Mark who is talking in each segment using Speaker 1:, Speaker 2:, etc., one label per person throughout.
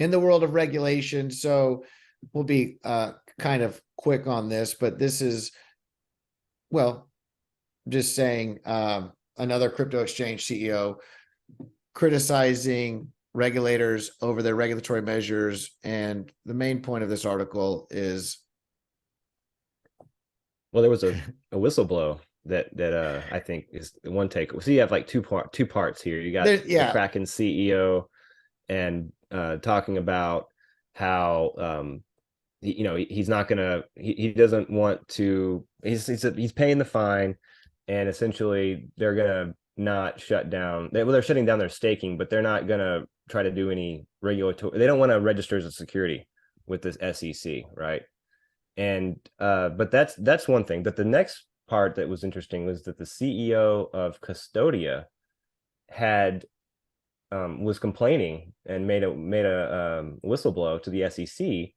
Speaker 1: in the world of regulation. So we'll be kind of quick on this, but this is, well, just saying another crypto exchange CEO criticizing regulators over their regulatory measures. And the main point of this article is,
Speaker 2: well, there was a whistleblower that I think is the one take. So you have like two parts here. You got the
Speaker 1: yeah,
Speaker 2: Kraken CEO and talking about how he's not gonna he doesn't want to he's paying the fine, and essentially they're gonna not shut down. They're shutting down their staking, but they're not gonna try to do any regulatory. They don't want to register as a security with this SEC, right? And but that's one thing. But the next part that was interesting was that the CEO of Custodia had was complaining and made a whistleblower to the SEC,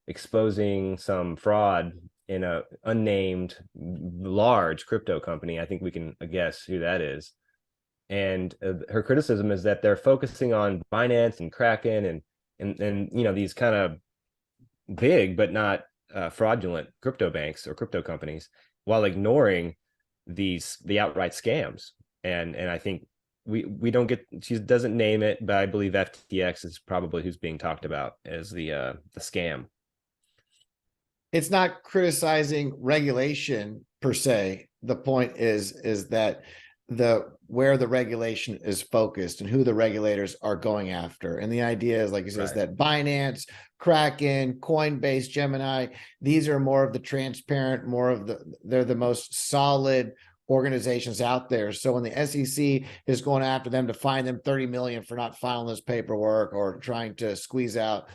Speaker 2: exposing some fraud in a unnamed large crypto company. I think we can guess who that is. And her criticism is that they're focusing on Binance and Kraken and these kind of big but not fraudulent crypto banks or crypto companies, while ignoring the outright scams. And I think we don't get, she doesn't name it, but I believe FTX is probably who's being talked about as the scam.
Speaker 1: it's not criticizing regulation per se. The point is that where the regulation is focused and who the regulators are going after. And the idea is, like he says, that Binance, Kraken, Coinbase, Gemini, these are more of the transparent, they're the most solid organizations out there. So when the SEC is going after them to fine them 30 million for not filing this paperwork or trying to squeeze out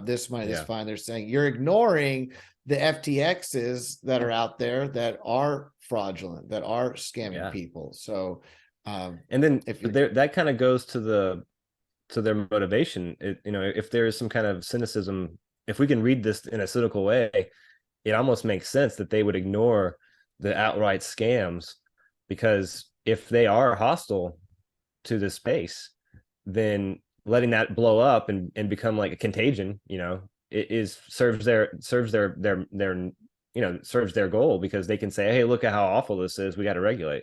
Speaker 1: this money, this fine, they're saying you're ignoring the FTXs that are out there that are fraudulent, that are scamming people. So
Speaker 2: and then that kind of goes to their motivation. If there is some kind of cynicism, if we can read this in a cynical way, it almost makes sense that they would ignore the outright scams, because if they are hostile to the space, then letting that blow up and become like a contagion, serves their goal, because they can say, hey, look at how awful this is, we got to regulate.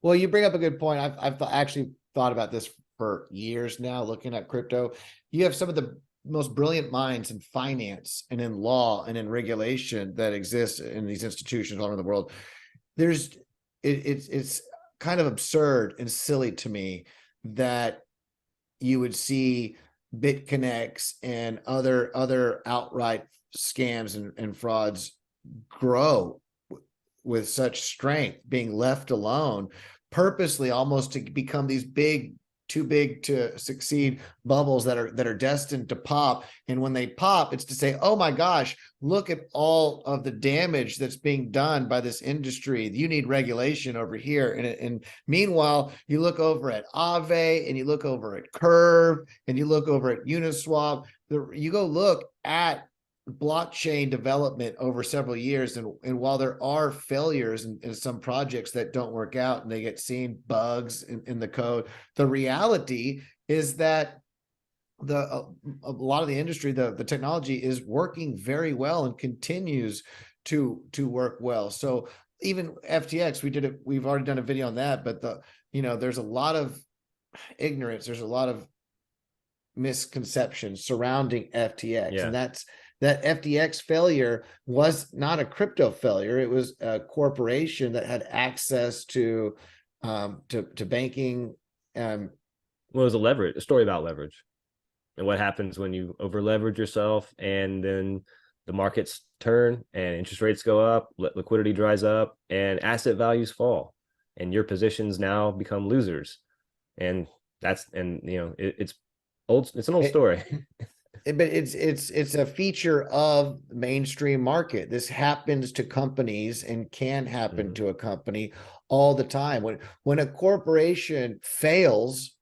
Speaker 1: Well, you bring up a good point. I've actually thought about this for years now, looking at crypto. You have some of the most brilliant minds in finance and in law and in regulation that exist in these institutions all around the world. It's kind of absurd and silly to me that you would see BitConnects and other outright scams and frauds grow with such strength, being left alone purposely, almost to become these too big to succeed bubbles that are destined to pop. And when they pop, it's to say, oh my gosh, look at all of the damage that's being done by this industry. You need regulation over here. And meanwhile, you look over at Aave, and you look over at Curve, and you look over at Uniswap. You go look at blockchain development over several years, and while there are failures in some projects that don't work out and they get seen bugs in the code, the reality is that a lot of the industry, the technology is working very well and continues to work well. So even FTX, we've already done a video on that, but there's a lot of ignorance, there's a lot of misconceptions surrounding FTX, and that FTX failure was not a crypto failure. It was a corporation that had access to banking.
Speaker 2: Well, it was a story about leverage and what happens when you over leverage yourself, and then the markets turn and interest rates go up, liquidity dries up, and asset values fall, and your positions now become losers. And it's an old story.
Speaker 1: But it's a feature of mainstream market. This happens to companies and can happen to a company all the time. When a corporation fails,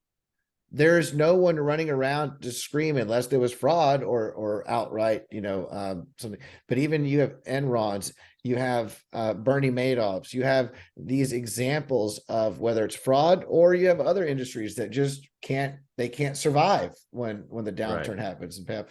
Speaker 1: there's no one running around to scream unless there was fraud or outright, something. But even you have Enrons, you have Bernie Madoffs, you have these examples of whether it's fraud, or you have other industries that just can't survive when the downturn happens. And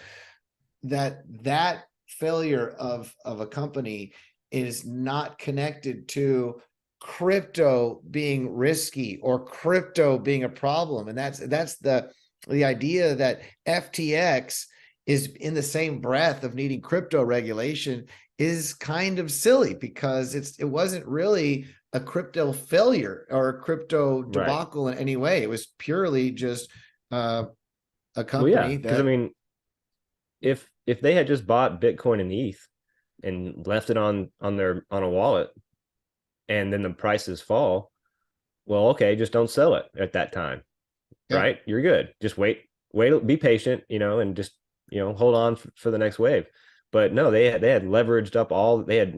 Speaker 1: that failure of a company is not connected to crypto being risky or crypto being a problem. And that's the idea that FTX is in the same breath of needing crypto regulation is kind of silly, because it wasn't really a crypto failure or a crypto debacle in any way. It was purely just a company
Speaker 2: because I mean, if they had just bought Bitcoin and ETH and left it on a wallet, and then the prices fall, well, okay, just don't sell it at that time, right? You're good. Just wait, be patient, and just hold on for the next wave. But no, they had leveraged up all, they had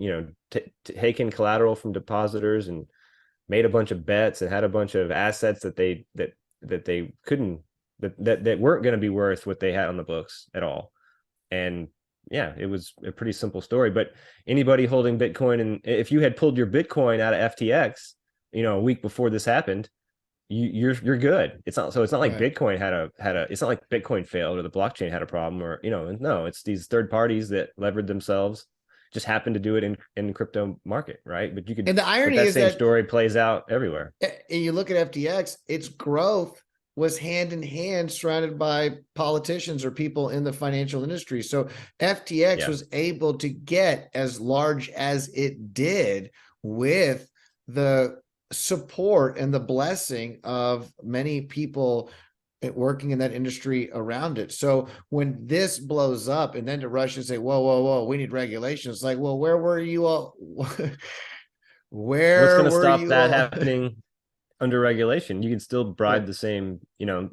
Speaker 2: taken collateral from depositors and made a bunch of bets and had a bunch of assets that they couldn't, that weren't going to be worth what they had on the books at all. And yeah, it was a pretty simple story. But anybody holding Bitcoin, and if you had pulled your Bitcoin out of FTX, a week before this happened, you're good. It's not like Bitcoin had a it's not like Bitcoin failed or the blockchain had a problem, or no, it's these third parties that levered themselves, just happened to do it in crypto market, right? But you could,
Speaker 1: and the irony
Speaker 2: that
Speaker 1: is
Speaker 2: same
Speaker 1: that
Speaker 2: story plays out everywhere.
Speaker 1: And you look at FTX, its growth was hand in hand surrounded by politicians or people in the financial industry. So FTX was able to get as large as it did with the support and the blessing of many people working in that industry around it. So when this blows up, and then to rush and say, whoa, we need regulation. It's like, well, where were you all?
Speaker 2: What's going to stop that happening under regulation? You can still bribe the same, if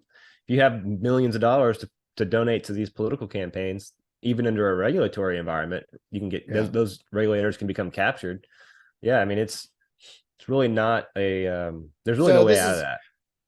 Speaker 2: you have millions of dollars to donate to these political campaigns, even under a regulatory environment, you can get those regulators can become captured. Yeah. I mean, it's really not a, there's really no way out of that.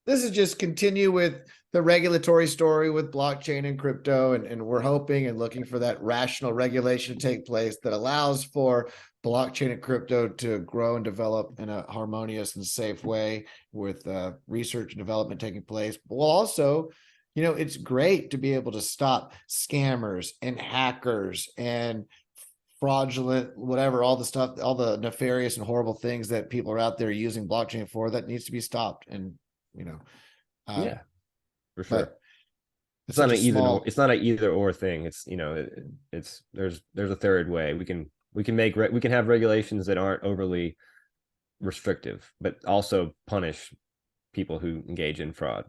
Speaker 1: This is just continue with the regulatory story with blockchain and crypto. And we're hoping and looking for that rational regulation to take place that allows for blockchain and crypto to grow and develop in a harmonious and safe way, with research and development taking place. But we'll also, it's great to be able to stop scammers and hackers and fraudulent, whatever, all the stuff, all the nefarious and horrible things that people are out there using blockchain for, that needs to be stopped. And,
Speaker 2: yeah, for sure.
Speaker 1: It's
Speaker 2: not it's not an either or thing. It's, it's, there's a third way. We can have regulations that aren't overly restrictive, but also punish people who engage in fraud.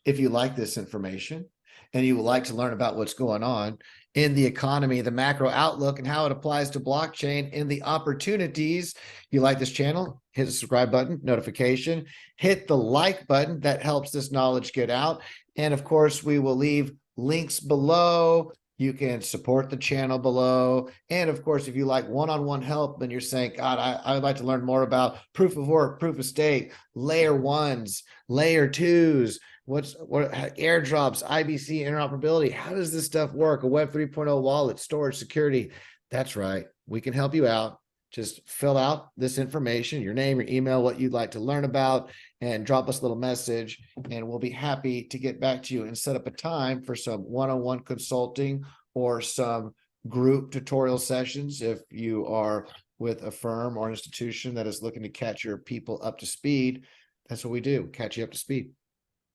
Speaker 1: If you like this information and you would like to learn about what's going on in the economy, the macro outlook, and how it applies to blockchain and the opportunities, you like this channel, hit the subscribe button, notification, hit the like button. That helps this knowledge get out. And of course, we will leave links below. You can support the channel below. And of course, if you like one-on-one help, and you're saying, God, I would like to learn more about proof of work, proof of stake, layer ones, layer twos, what airdrops, IBC, interoperability, how does this stuff work? A Web 3.0 wallet, storage, security. That's right. We can help you out. Just fill out this information, your name, your email, what you'd like to learn about, and drop us a little message, and we'll be happy to get back to you and set up a time for some one-on-one consulting or some group tutorial sessions if you are with a firm or institution that is looking to catch your people up to speed. That's what we do, catch you up to speed.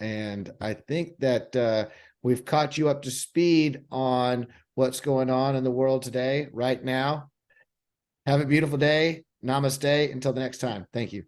Speaker 1: And I think that we've caught you up to speed on what's going on in the world today, right now. Have a beautiful day. Namaste. Until the next time. Thank you.